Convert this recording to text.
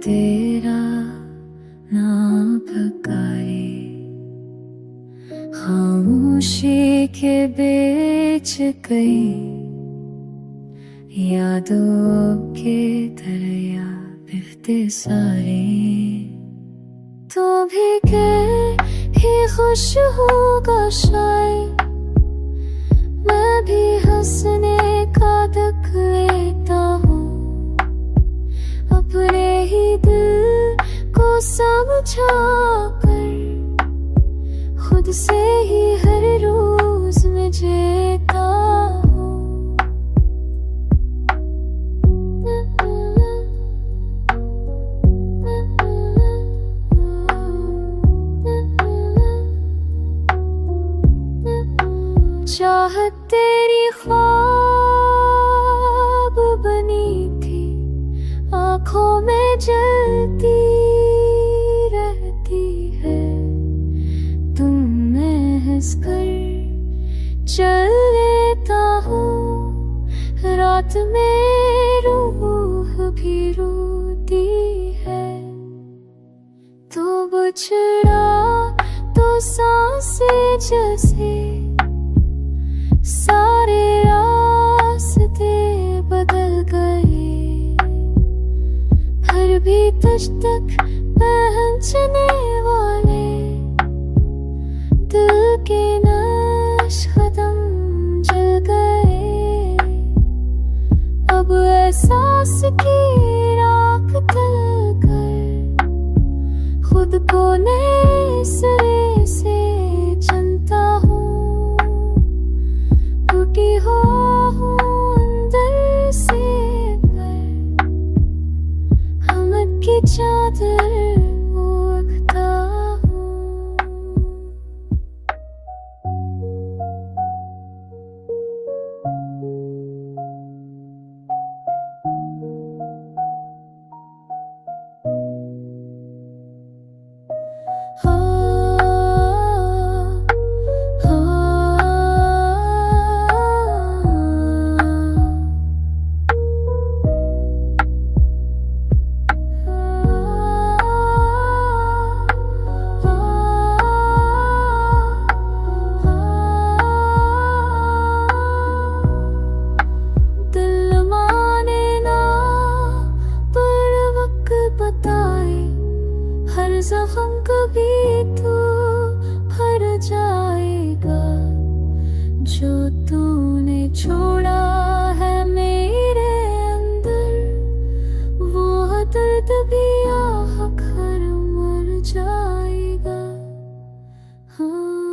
तेरा ना पुकारे, खामोशी के बीच कई यादों के दरिया बहते सारे। तो भी ही खुश होगा शायद, मैं भी हंसने का दुख लेता हूँ, अपने ही दिल को समझा कर खुद से ही हर रोज में जीता हूँ। चाहत तेरी ख्वाब बनी थी, आँखों में जलती रहती है, तुम में हंस कर चल लेता हूँ, रात में रूह भी रोती है। तो बिछड़ा तो सांसें जैसे सारे रास्ते बदल गए, फिर भी तुझ तक पहुंचने वाले दिल के नक्श कदम जल गए। अब एहसास की राख तल कर खुद को नए सिरे से चुनता हूँ, टूटी हो अंदर से पर हमत की चादर ओढ़ता हूँ। जख्म कभी तो भर जाएगा, जो तूने छोड़ा है मेरे अंदर, वो दर्द भी आखिर मर जाएगा। हाँ।